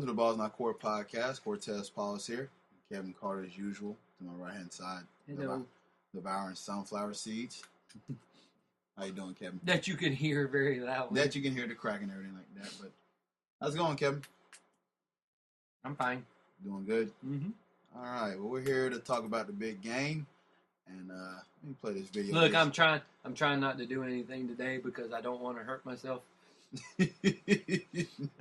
Welcome to the Balls Not Court podcast. Cortez Paulus here. Kevin Carter as usual. To my right hand side. Hello. Devouring sunflower seeds. How you doing, Kevin? That you can hear very loudly. That you can hear the crack and everything like that. But how's it going, Kevin? I'm fine. Doing good? Mm-hmm. All right. Well, we're here to talk about the big game. And let me play this video. Look, I'm trying not to do anything today because I don't want to hurt myself. I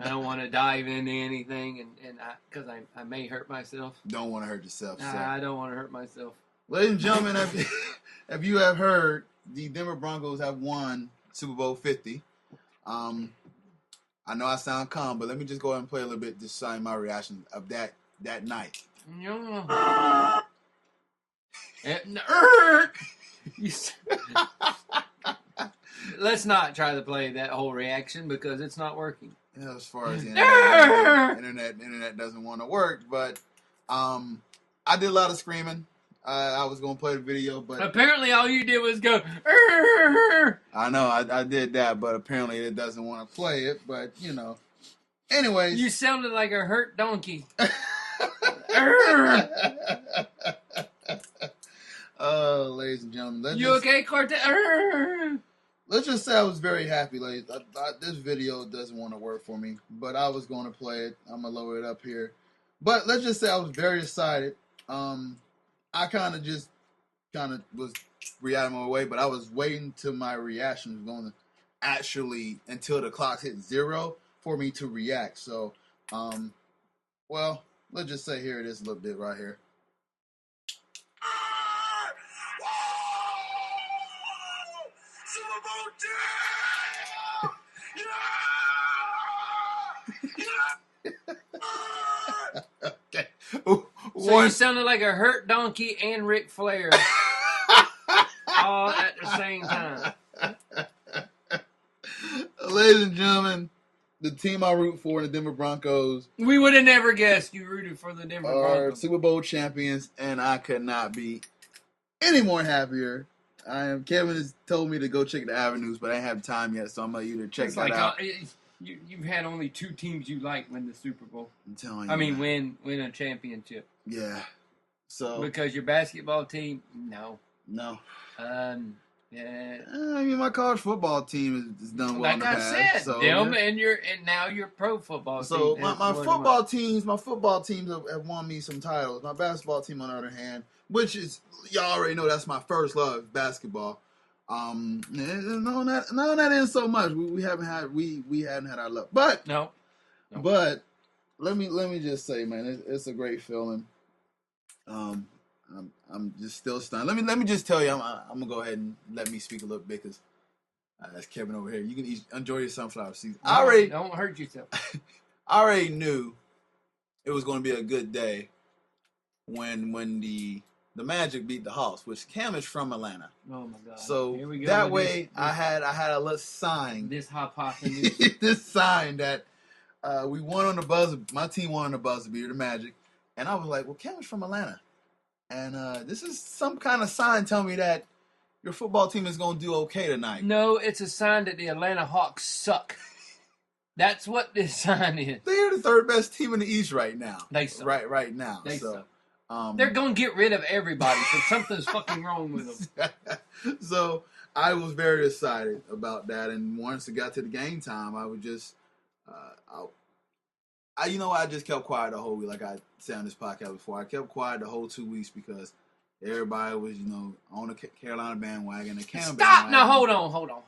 don't want to dive into anything, and because I may hurt myself. Don't want to hurt yourself. I don't want to hurt myself. Ladies and gentlemen, if you have heard, the Denver Broncos have won Super Bowl 50. I know I sound calm, but let me just go ahead and play a little bit to sign my reaction of that night. Let's not try to play that whole reaction because it's not working. Yeah, as far as the internet doesn't want to work, but I did a lot of screaming. I was going to play the video, but apparently all you did was go. I know I did that, but apparently it doesn't want to play it. But you know, anyways, you sounded like a hurt donkey. Oh, ladies and gentlemen, okay, Cortez? Let's just say I was very happy, ladies. This video doesn't want to work for me, but I was going to play it. I'm going to lower it up here. But let's just say I was very excited. I kind of was reacting my way, but I was waiting till my reaction was going to actually, until the clock hit 0 for me to react. So, well, let's just say here it is a little bit right here. Okay. So you sounded like a hurt donkey and Ric Flair all at the same time. Ladies and gentlemen, the team I root for, the Denver Broncos. We would have never guessed you rooted for the Denver Broncos. Super Bowl champions, and I could not be any more happier. Kevin has told me to go check the avenues, but I ain't have time yet, so I'm going to either check that out. You've had only 2 teams you like win the Super Bowl. I'm telling you. Win a championship. Yeah. So because your basketball team, no. Yeah. I mean, my college football team is done well in the past. Like I said, so, them yeah. and now your pro football team. So my football teams have won me some titles. My basketball team, on the other hand, which is, y'all already know that's my first love, basketball. No, that isn't so much. We haven't had our luck, but no. But let me just say, man, it's a great feeling. I'm just still stunned. Let me just tell you, I'm gonna go ahead and let me speak a little bit because that's Kevin over here. You can enjoy your sunflower seeds. Don't hurt yourself. I already knew it was going to be a good day when the Magic beat the Hawks, which Cam is from Atlanta. Oh my God! So here we go that way, I had a little sign. This hot popping. This sign that we won on the buzzer. My team won on the buzzer beater, the Magic, and I was like, "Well, Cam is from Atlanta, and this is some kind of sign telling me that your football team is going to do okay tonight." No, it's a sign that the Atlanta Hawks suck. That's what this sign is. They're the third best team in the East right now. They suck. Right now. They suck. They're going to get rid of everybody, so something's fucking wrong with them. So I was very excited about that, and once it got to the game time, I would just, I just kept quiet the whole week. Like I said on this podcast before, I kept quiet the whole 2 weeks because everybody was, on the Carolina bandwagon. The Cam Stop! bandwagon. Now hold on.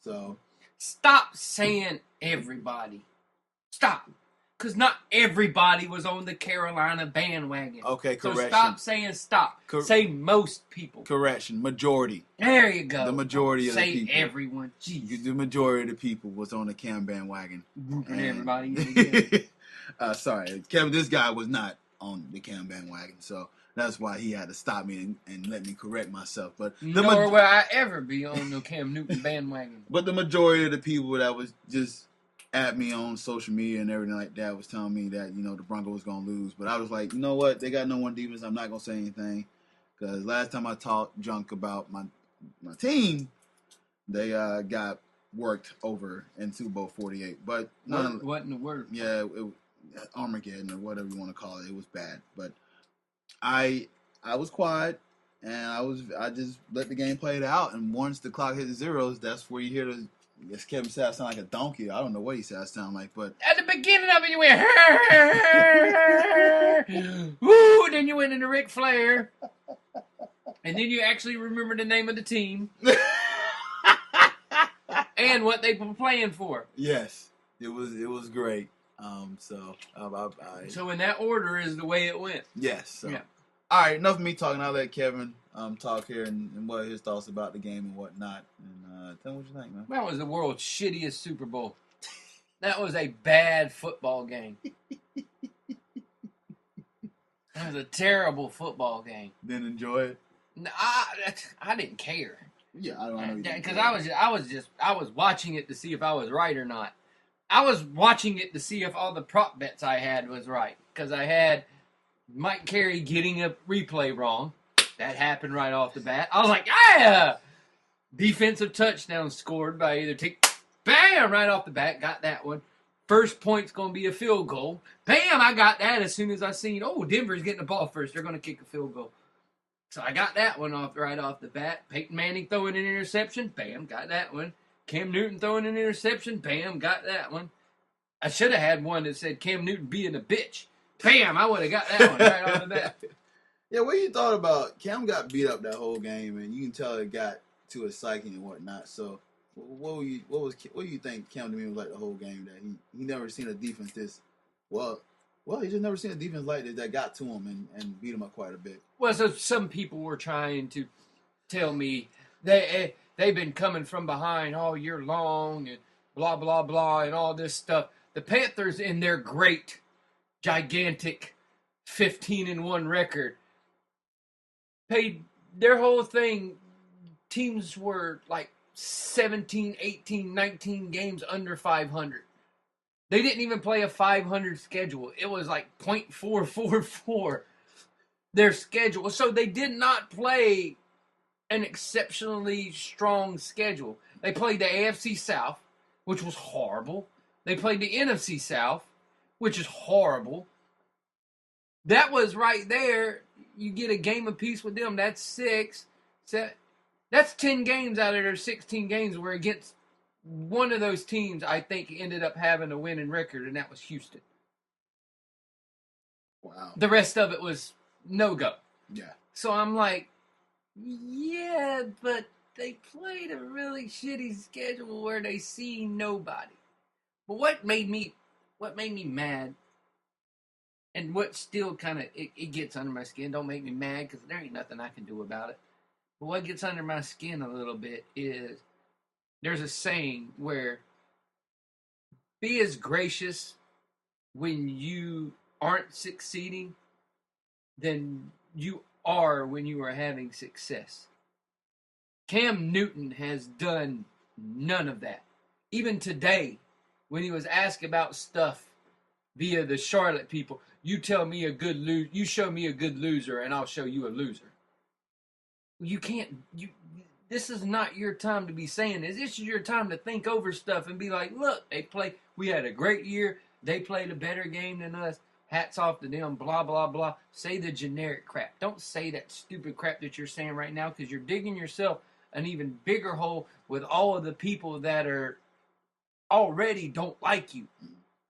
So stop saying everybody. Stop. Because not everybody was on the Carolina bandwagon. Okay, correction. So stop saying stop. Say most people. Correction. Majority. There you go. The majority of the people. Say everyone. Jeez. The majority of the people was on the Cam bandwagon. Grouping everybody in together. Sorry. Kevin, this guy was not on the Cam bandwagon. So that's why he had to stop me and let me correct myself. But nor will I ever be on the Cam Newton bandwagon. But the majority of the people that was just at me on social media and everything like that was telling me that, the Broncos was going to lose. But I was like, you know what? They got no one defense. I'm not going to say anything. Because last time I talked junk about my team, they got worked over in Super Bowl 48. But what in the word? Yeah, Armageddon or whatever you want to call it. It was bad, but I was quiet and I just let the game play it out. And once the clock hit the zeros, that's where you hear the. I guess Kevin said I sound like a donkey. I don't know what he said I sound like, but at the beginning of it, you went, woo, then you went into Ric Flair, and then you actually remember the name of the team and what they were playing for. Yes, it was great. So in that order is the way it went. Yes. So. Yeah. All right, enough of me talking. I'll let Kevin talk here and what his thoughts about the game and whatnot. And tell me what you think, man. That was the world's shittiest Super Bowl. That was a bad football game. That was a terrible football game. Didn't enjoy it? I didn't care. Yeah, I don't know. Because I was watching it to see if I was right or not. I was watching it to see if all the prop bets I had was right. Because I had Mike Carey getting a replay wrong. That happened right off the bat. I was like, yeah! Defensive touchdown scored by either bam! Right off the bat. Got that one. First point's going to be a field goal. Bam! I got that as soon as I seen, Denver's getting the ball first. They're going to kick a field goal. So I got that one right off the bat. Peyton Manning throwing an interception. Bam! Got that one. Cam Newton throwing an interception. Bam! Got that one. I should have had one that said Cam Newton being a bitch. Bam! I would have got that one right off the bat. Yeah, what you thought about Cam got beat up that whole game, and you can tell it got to his psyche and whatnot. So, what do you think Cam Demeanor was like the whole game? That he never seen a defense this well. He just never seen a defense like this that got to him and beat him up quite a bit. Well, so some people were trying to tell me they've been coming from behind all year long and blah blah blah and all this stuff. The Panthers, in their great, gigantic 15-1 record, paid their whole thing. Teams were like 17, 18, 19 games under 500. They didn't even play a 500 schedule. It was like .444, their schedule. So they did not play an exceptionally strong schedule. They played the AFC South, which was horrible. They played the NFC South, which is horrible. That was right there. You get a game apiece with them. That's 6. That's 10 games out of their 16 games were against one of those teams. I think ended up having a winning record, and that was Houston. Wow. The rest of it was no-go. Yeah. So I'm like, yeah, but they played a really shitty schedule where they see nobody. But what made me mad, and what still kind of, it gets under my skin, don't make me mad because there ain't nothing I can do about it. But what gets under my skin a little bit is there's a saying where be as gracious when you aren't succeeding than you are when you are having success. Cam Newton has done none of that. Even today, when he was asked about stuff via the Charlotte people, you show me a good loser, and I'll show you a loser. You can't. This is not your time to be saying this. This is your time to think over stuff and be like, look, we had a great year. They played a better game than us. Hats off to them, blah, blah, blah. Say the generic crap. Don't say that stupid crap that you're saying right now because you're digging yourself an even bigger hole with all of the people that are already don't like you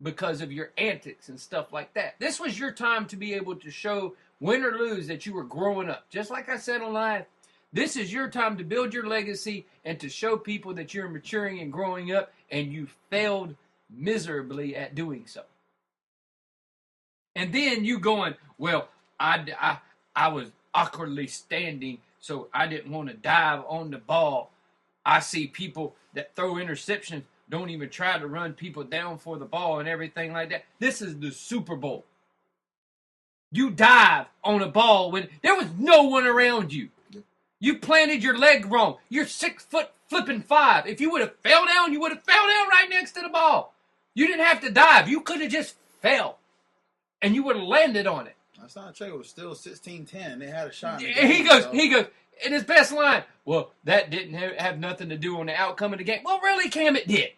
because of your antics and stuff like that. This was your time to be able to show, win or lose, that you were growing up. Just like I said on live, this is your time to build your legacy and to show people that you're maturing and growing up, and you failed miserably at doing so. And then you going, well, I was awkwardly standing, so I didn't want to dive on the ball. I see people that throw interceptions, don't even try to run people down for the ball and everything like that. This is the Super Bowl. You dive on a ball when there was no one around you. You planted your leg wrong. You're 6 foot flipping 5. If you would have fell down, you would have fell down right next to the ball. You didn't have to dive. You could have just fell. And you would have landed on it. That's not true. It was still 16-10. They had a shot. He goes, in his best line, well, that didn't have nothing to do on the outcome of the game. Well, really, Cam, it did.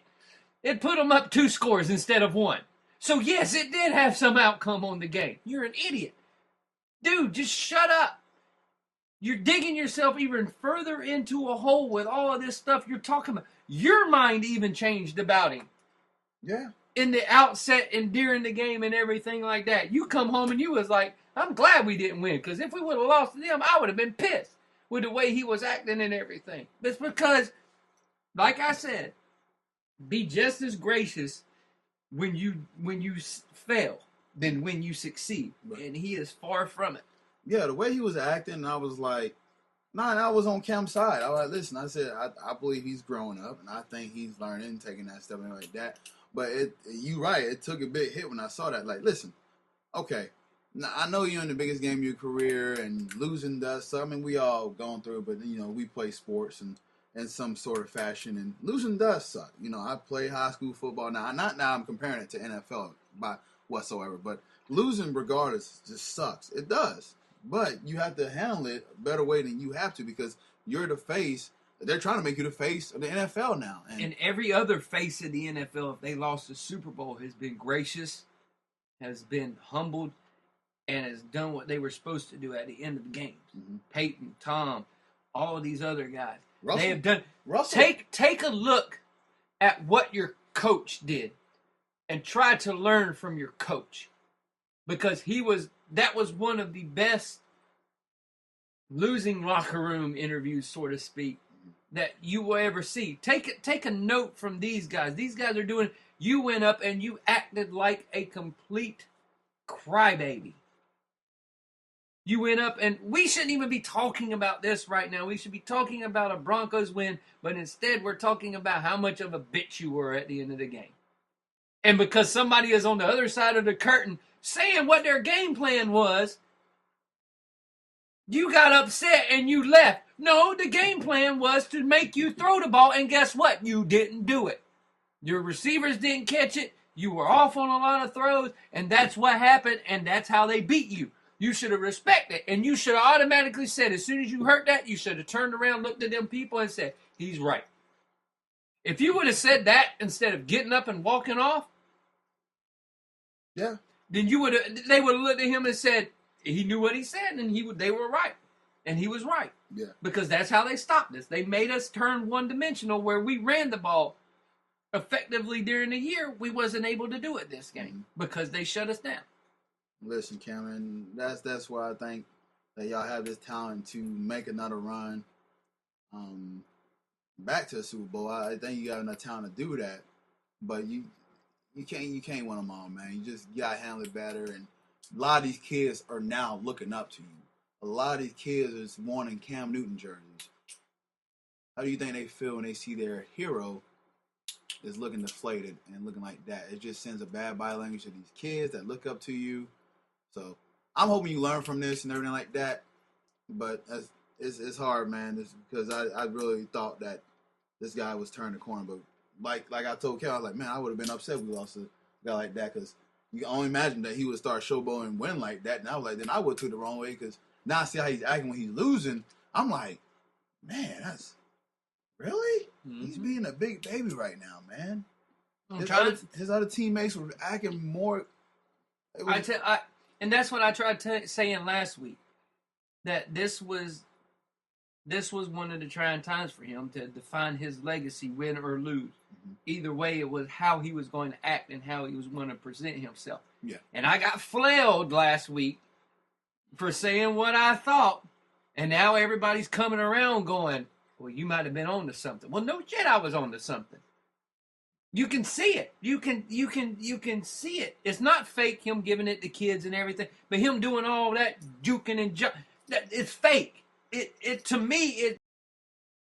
It put them up 2 scores instead of 1. So, yes, it did have some outcome on the game. You're an idiot. Dude, just shut up. You're digging yourself even further into a hole with all of this stuff you're talking about. Your mind even changed about him. Yeah. In the outset and during the game and everything like that. You come home and you was like, I'm glad we didn't win, because if we would have lost to them, I would have been pissed with the way he was acting and everything. It's because, like I said, be just as gracious when you fail than when you succeed. Right. And he is far from it. Yeah, the way he was acting, I was like, I was on Cam's side. I was like, listen, I said, I believe he's growing up, and I think he's learning, taking that step and like that. But you right, it took a big hit when I saw that. Like, listen, okay, now, I know you're in the biggest game of your career, and losing does suck. I mean, we all gone through it, but, we play sports and in some sort of fashion, and losing does suck. I play high school football now. Not now I'm comparing it to NFL by whatsoever, but losing regardless just sucks. It does. But you have to handle it a better way than you have to, because you're the face. They're trying to make you the face of the NFL now. And every other face of the NFL, if they lost the Super Bowl, has been gracious, has been humbled, and has done what they were supposed to do at the end of the games. Mm-hmm. Peyton, Tom, all of these other guys. Russell, they have done. Russell. Take a look at what your coach did and try to learn from your coach. Because that was one of the best losing locker room interviews, so to speak, that you will ever see. Take a note from these guys. These guys are doing. You went up and you acted like a complete crybaby. You went up, and we shouldn't even be talking about this right now. We should be talking about a Broncos win, but instead we're talking about how much of a bitch you were at the end of the game. And because somebody is on the other side of the curtain saying what their game plan was, you got upset and you left. No, the game plan was to make you throw the ball, and guess what? You didn't do it. Your receivers didn't catch it. You were off on a lot of throws, and that's what happened, and that's how they beat you. You should have respected it, and you should have automatically said, as soon as you heard that, you should have turned around, looked at them people, and said, he's right. If you would have said that instead of getting up and walking off, yeah, then they would have looked at him and said, he knew what he said, and they were right. And he was right. Yeah. Because that's how they stopped us. They made us turn one-dimensional where we ran the ball effectively during the year. We wasn't able to do it this game because they shut us down. Listen, Cameron, that's why I think that y'all have this talent to make another run back to the Super Bowl. I think you got enough talent to do that, but you can't win them all, man. You gotta handle it better. And a lot of these kids are now looking up to you. A lot of these kids is wanting Cam Newton jerseys. How do you think they feel when they see their hero is looking deflated and looking like that? It just sends a bad body language to these kids that look up to you. So I'm hoping you learn from this and everything like that. But it's hard, man. Because I really thought that this guy was turning the corner. But like I told Cal, I was like, man, I would have been upset if we lost a guy like that. Because you can only imagine that he would start showboating and win like that. And I was like, then I would have took it the wrong way. Because now I see how he's acting when he's losing. I'm like, man, that's really? Mm-hmm. He's being a big baby right now, man. His other teammates were acting more. And that's what I tried saying last week, that this was one of the trying times for him to define his legacy, win or lose. Mm-hmm. Either way, it was how he was going to act and how he was going to present himself. Yeah. And I got flailed last week for saying what I thought, and now everybody's coming around going, well, you might have been on to something. Well, no shit, I was on to something. You can see it. You can see it. It's not fake, him giving it to kids and everything, but him doing all that juking and it's fake. It to me,